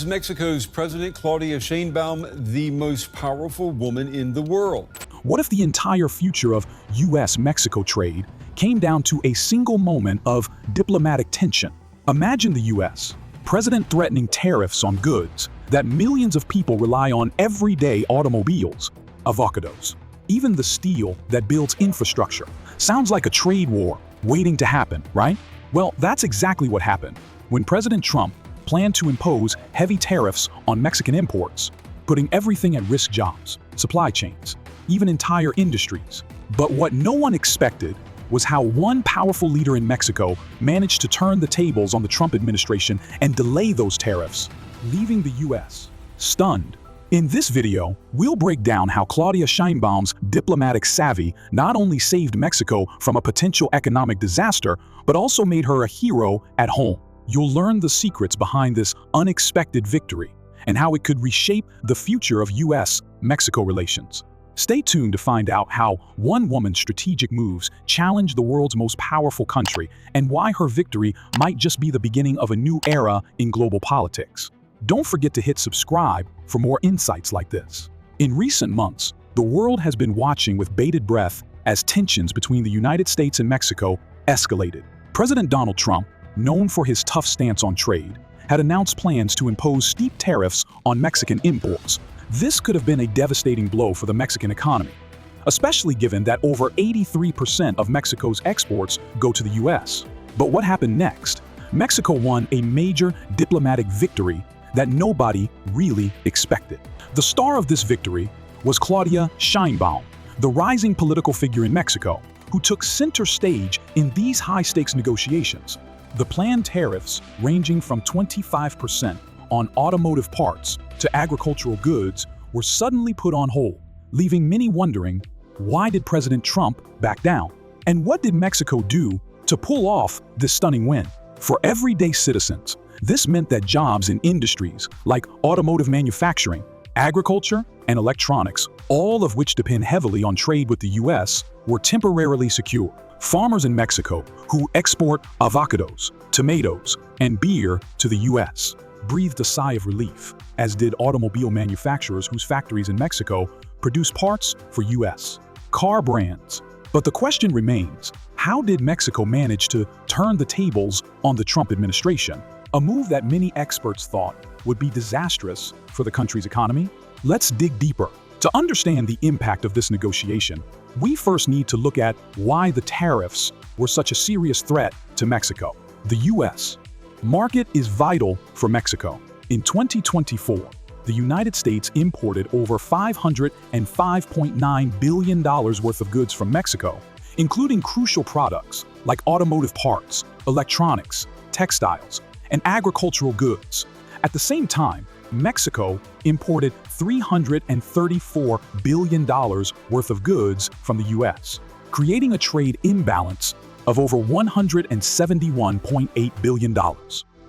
Is Mexico's President Claudia Sheinbaum the most powerful woman in the world? What if the entire future of U.S.-Mexico trade came down to a single moment of diplomatic tension? Imagine the U.S. president threatening tariffs on goods that millions of people rely on every day: automobiles, avocados, even the steel that builds infrastructure. Sounds like a trade war waiting to happen, right? Well, that's exactly what happened when President Trump planned to impose heavy tariffs on Mexican imports, putting everything at risk: jobs, supply chains, even entire industries. But what no one expected was how one powerful leader in Mexico managed to turn the tables on the Trump administration and delay those tariffs, leaving the U.S. stunned. In this video, we'll break down how Claudia Sheinbaum's diplomatic savvy not only saved Mexico from a potential economic disaster, but also made her a hero at home. You'll learn the secrets behind this unexpected victory and how it could reshape the future of U.S.-Mexico relations. Stay tuned to find out how one woman's strategic moves challenged the world's most powerful country and why her victory might just be the beginning of a new era in global politics. Don't forget to hit subscribe for more insights like this. In recent months, the world has been watching with bated breath as tensions between the United States and Mexico escalated. President Donald Trump, known for his tough stance on trade, had announced plans to impose steep tariffs on Mexican imports. This could have been a devastating blow for the Mexican economy, especially given that over 83% of Mexico's exports go to the U.S. But what happened next? Mexico won a major diplomatic victory that nobody really expected. The star of this victory was Claudia Sheinbaum, the rising political figure in Mexico, who took center stage in these high-stakes negotiations. The planned tariffs, ranging from 25% on automotive parts to agricultural goods, were suddenly put on hold, leaving many wondering, why did President Trump back down? And what did Mexico do to pull off this stunning win? For everyday citizens, this meant that jobs in industries like automotive manufacturing, agriculture, and electronics, all of which depend heavily on trade with the U.S., were temporarily secure. Farmers in Mexico who export avocados, tomatoes, and beer to the U.S. breathed a sigh of relief, as did automobile manufacturers whose factories in Mexico produce parts for U.S. car brands. But the question remains, how did Mexico manage to turn the tables on the Trump administration? A move that many experts thought would be disastrous for the country's economy? Let's dig deeper. To understand the impact of this negotiation, we first need to look at why the tariffs were such a serious threat to Mexico. The U.S. market is vital for Mexico. In 2024, the United States imported over $505.9 billion worth of goods from Mexico, including crucial products like automotive parts, electronics, textiles, and agricultural goods. At the same time, Mexico imported $334 billion worth of goods from the U.S., creating a trade imbalance of over $171.8 billion.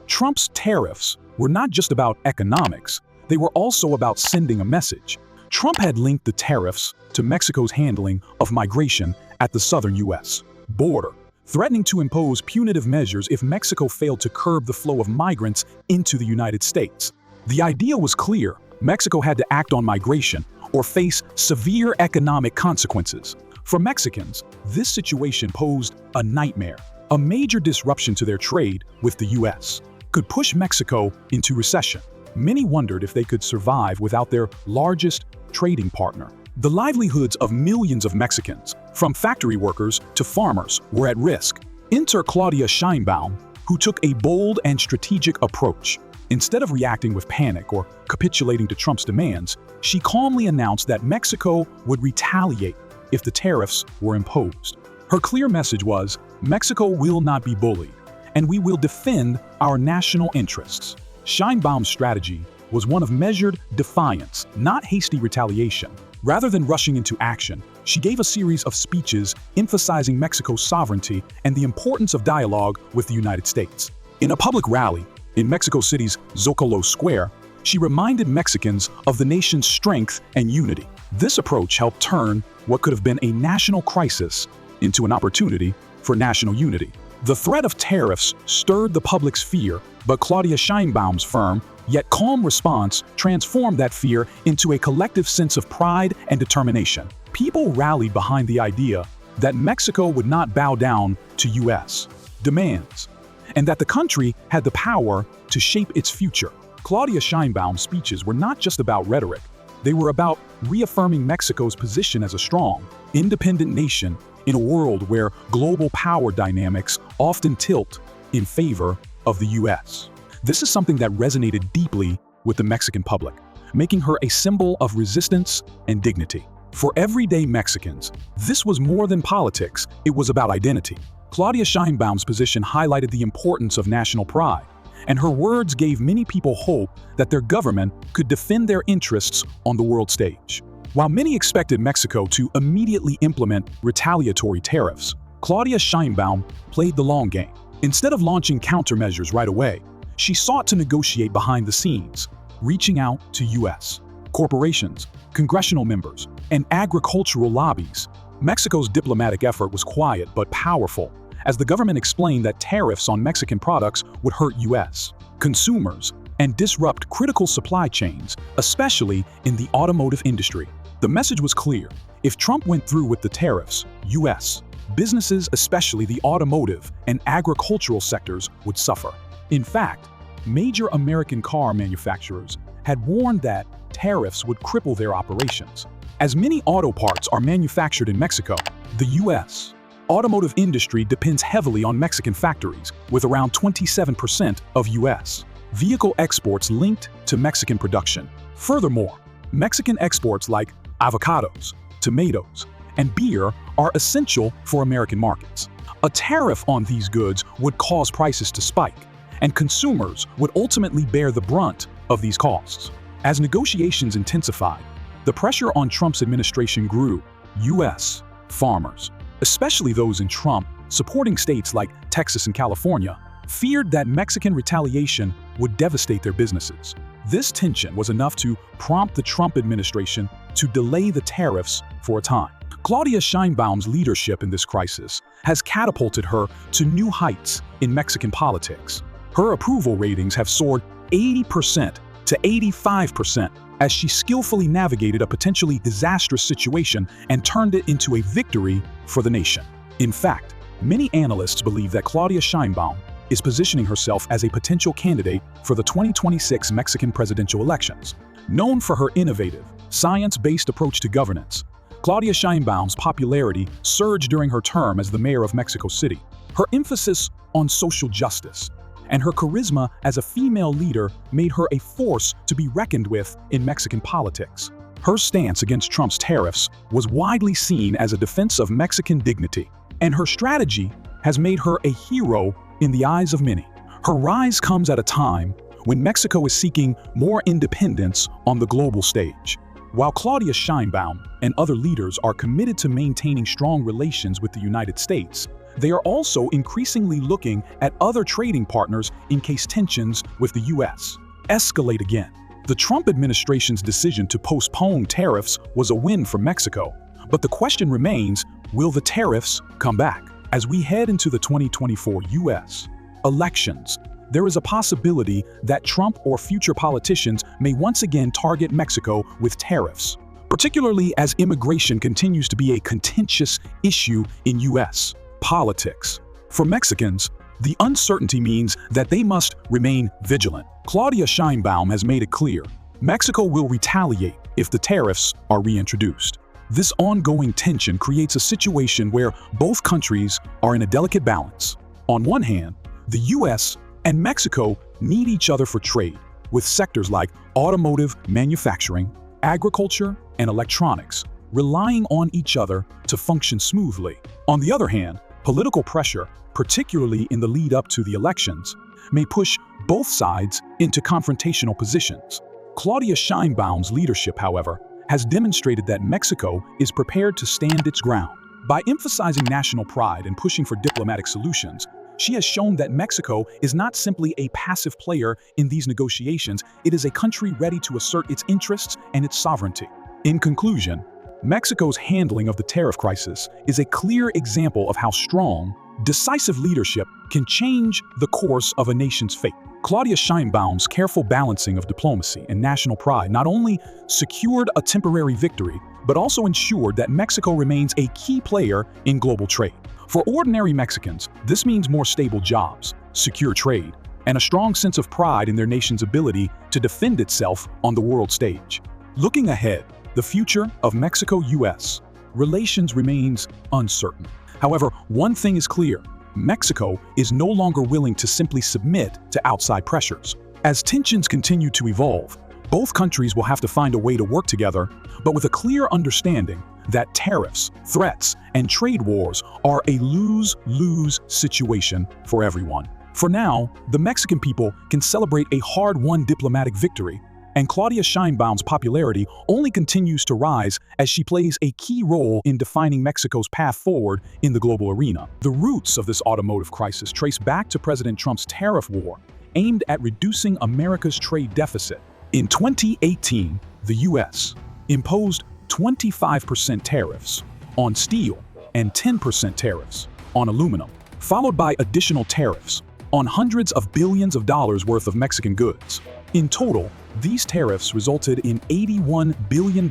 Trump's tariffs were not just about economics, they were also about sending a message. Trump had linked the tariffs to Mexico's handling of migration at the southern U.S. border, threatening to impose punitive measures if Mexico failed to curb the flow of migrants into the United States. The idea was clear: Mexico had to act on migration or face severe economic consequences. For Mexicans, this situation posed a nightmare. A major disruption to their trade with the U.S. could push Mexico into recession. Many wondered if they could survive without their largest trading partner. The livelihoods of millions of Mexicans, from factory workers to farmers, were at risk. Enter Claudia Sheinbaum, who took a bold and strategic approach. Instead of reacting with panic or capitulating to Trump's demands, she calmly announced that Mexico would retaliate if the tariffs were imposed. Her clear message was, Mexico will not be bullied, and we will defend our national interests. Sheinbaum's strategy was one of measured defiance, not hasty retaliation. Rather than rushing into action, she gave a series of speeches emphasizing Mexico's sovereignty and the importance of dialogue with the United States. In a public rally in Mexico City's Zocalo Square, she reminded Mexicans of the nation's strength and unity. This approach helped turn what could have been a national crisis into an opportunity for national unity. The threat of tariffs stirred the public's fear, but Claudia Sheinbaum's firm Yet calm response transformed that fear into a collective sense of pride and determination. People rallied behind the idea that Mexico would not bow down to U.S. demands, and that the country had the power to shape its future. Claudia Sheinbaum's speeches were not just about rhetoric. They were about reaffirming Mexico's position as a strong, independent nation in a world where global power dynamics often tilt in favor of the U.S. This is something that resonated deeply with the Mexican public, making her a symbol of resistance and dignity. For everyday Mexicans, this was more than politics, it was about identity. Claudia Sheinbaum's position highlighted the importance of national pride, and her words gave many people hope that their government could defend their interests on the world stage. While many expected Mexico to immediately implement retaliatory tariffs, Claudia Sheinbaum played the long game. Instead of launching countermeasures right away, she sought to negotiate behind the scenes, reaching out to U.S. corporations, congressional members, and agricultural lobbies. Mexico's diplomatic effort was quiet but powerful, as the government explained that tariffs on Mexican products would hurt U.S. consumers and disrupt critical supply chains, especially in the automotive industry. The message was clear. If Trump went through with the tariffs, U.S. businesses, especially the automotive and agricultural sectors, would suffer. In fact, major American car manufacturers had warned that tariffs would cripple their operations. As many auto parts are manufactured in Mexico, the U.S. automotive industry depends heavily on Mexican factories, with around 27% of U.S. vehicle exports linked to Mexican production. Furthermore, Mexican exports like avocados, tomatoes, and beer are essential for American markets. A tariff on these goods would cause prices to spike, and consumers would ultimately bear the brunt of these costs. As negotiations intensified, the pressure on Trump's administration grew. U.S. farmers, especially those in Trump-supporting states like Texas and California, feared that Mexican retaliation would devastate their businesses. This tension was enough to prompt the Trump administration to delay the tariffs for a time. Claudia Sheinbaum's leadership in this crisis has catapulted her to new heights in Mexican politics. Her approval ratings have soared 80% to 85% as she skillfully navigated a potentially disastrous situation and turned it into a victory for the nation. In fact, many analysts believe that Claudia Sheinbaum is positioning herself as a potential candidate for the 2026 Mexican presidential elections. Known for her innovative, science-based approach to governance, Claudia Sheinbaum's popularity surged during her term as the mayor of Mexico City. Her emphasis on social justice and her charisma as a female leader made her a force to be reckoned with in Mexican politics. Her stance against Trump's tariffs was widely seen as a defense of Mexican dignity, and her strategy has made her a hero in the eyes of many. Her rise comes at a time when Mexico is seeking more independence on the global stage. While Claudia Sheinbaum and other leaders are committed to maintaining strong relations with the United States, they are also increasingly looking at other trading partners in case tensions with the U.S. escalate again. The Trump administration's decision to postpone tariffs was a win for Mexico, but the question remains, will the tariffs come back? As we head into the 2024 U.S. elections, there is a possibility that Trump or future politicians may once again target Mexico with tariffs, particularly as immigration continues to be a contentious issue in U.S. politics. For Mexicans, the uncertainty means that they must remain vigilant. Claudia Sheinbaum has made it clear, Mexico will retaliate if the tariffs are reintroduced. This ongoing tension creates a situation where both countries are in a delicate balance. On one hand, the U.S. and Mexico need each other for trade, with sectors like automotive manufacturing, agriculture, and electronics relying on each other to function smoothly. On the other hand, political pressure, particularly in the lead up to the elections, may push both sides into confrontational positions. Claudia Sheinbaum's leadership, however, has demonstrated that Mexico is prepared to stand its ground. By emphasizing national pride and pushing for diplomatic solutions, she has shown that Mexico is not simply a passive player in these negotiations, it is a country ready to assert its interests and its sovereignty. In conclusion, Mexico's handling of the tariff crisis is a clear example of how strong Decisive leadership can change the course of a nation's fate. Claudia Sheinbaum's careful balancing of diplomacy and national pride not only secured a temporary victory, but also ensured that Mexico remains a key player in global trade. For ordinary Mexicans, this means more stable jobs, secure trade, and a strong sense of pride in their nation's ability to defend itself on the world stage. Looking ahead, the future of Mexico-US relations remains uncertain. However, one thing is clear: Mexico is no longer willing to simply submit to outside pressures. As tensions continue to evolve, both countries will have to find a way to work together, but with a clear understanding that tariffs, threats, and trade wars are a lose-lose situation for everyone. For now, the Mexican people can celebrate a hard-won diplomatic victory, and Claudia Sheinbaum's popularity only continues to rise as she plays a key role in defining Mexico's path forward in the global arena. The roots of this automotive crisis trace back to President Trump's tariff war, aimed at reducing America's trade deficit. In 2018, the U.S. imposed 25% tariffs on steel and 10% tariffs on aluminum, followed by additional tariffs on hundreds of billions of dollars worth of Mexican goods. In total, these tariffs resulted in $81 billion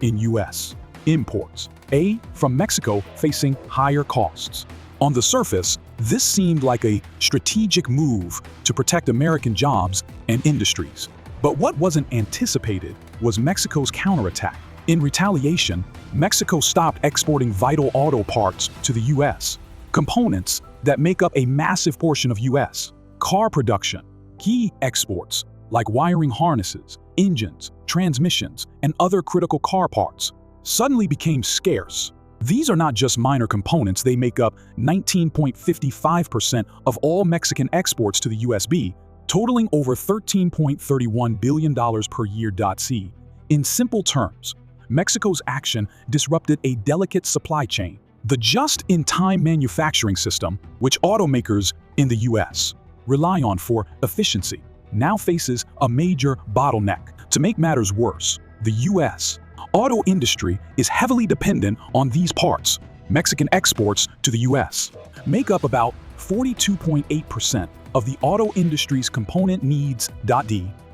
in U.S. imports, from Mexico facing higher costs. On the surface, this seemed like a strategic move to protect American jobs and industries. But what wasn't anticipated was Mexico's counterattack. In retaliation, Mexico stopped exporting vital auto parts to the U.S., components that make up a massive portion of U.S. car production. Key exports like wiring harnesses, engines, transmissions, and other critical car parts suddenly became scarce. These are not just minor components, they make up 19.55% of all Mexican exports to the USB, totaling over $13.31 billion per year. In simple terms, Mexico's action disrupted a delicate supply chain. The just-in-time manufacturing system, which automakers in the U.S. rely on for efficiency, now faces a major bottleneck. To make matters worse, the U.S. auto industry is heavily dependent on these parts. Mexican exports to the U.S. make up about 42.8% of the auto industry's component needs.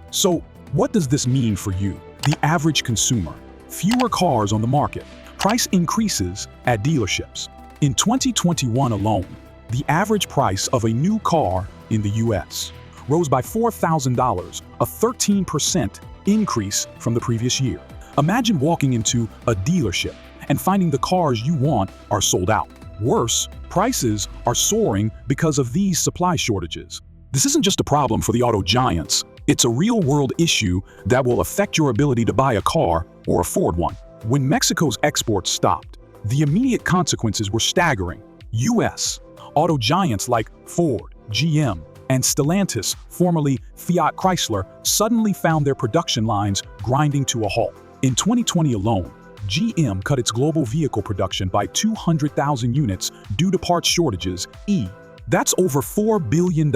So, what does this mean for you, the average consumer? Fewer cars on the market, price increases at dealerships. In 2021 alone, the average price of a new car in the U.S. rose by $4,000, a 13% increase from the previous year. Imagine walking into a dealership and finding the cars you want are sold out. Worse, prices are soaring because of these supply shortages. This isn't just a problem for the auto giants. It's a real-world issue that will affect your ability to buy a car or afford one. When Mexico's exports stopped, the immediate consequences were staggering. U.S. auto giants like Ford, GM, and Stellantis, formerly Fiat Chrysler, suddenly found their production lines grinding to a halt. In 2020 alone, GM cut its global vehicle production by 200,000 units due to parts shortages. That's over $4 billion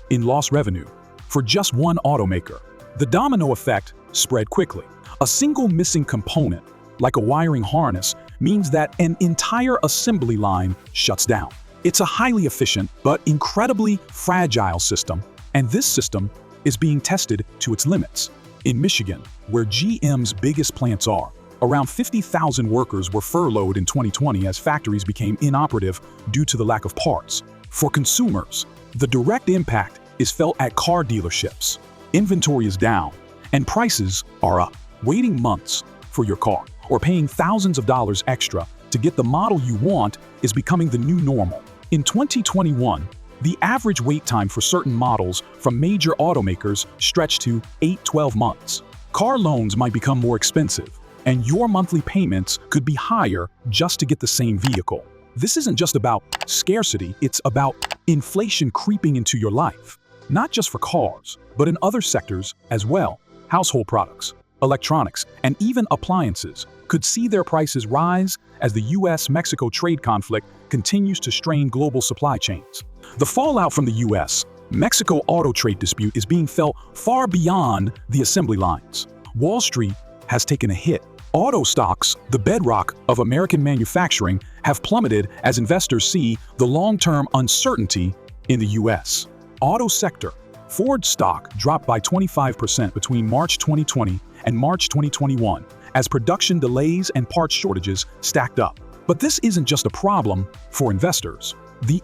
in lost revenue for just one automaker. The domino effect spread quickly. A single missing component, like a wiring harness, means that an entire assembly line shuts down. It's a highly efficient but incredibly fragile system, and this system is being tested to its limits. In Michigan, where GM's biggest plants are, around 50,000 workers were furloughed in 2020 as factories became inoperative due to the lack of parts. For consumers, the direct impact is felt at car dealerships. Inventory is down, and prices are up. Waiting months for your car or paying thousands of dollars extra to get the model you want is becoming the new normal. In 2021, the average wait time for certain models from major automakers stretched to 8-12 months. Car loans might become more expensive, and your monthly payments could be higher just to get the same vehicle. This isn't just about scarcity, it's about inflation creeping into your life. Not just for cars, but in other sectors as well. Household products, electronics, and even appliances could see their prices rise as the U.S.-Mexico trade conflict continues to strain global supply chains. The fallout from the U.S.-Mexico auto trade dispute is being felt far beyond the assembly lines. Wall Street has taken a hit, Auto stocks, the bedrock of American manufacturing, have plummeted as investors see the long-term uncertainty in the U.S. Auto sector. Ford stock dropped by 25% between March 2020 and March 2021 as production delays and parts shortages stacked up. But this isn't just a problem for investors.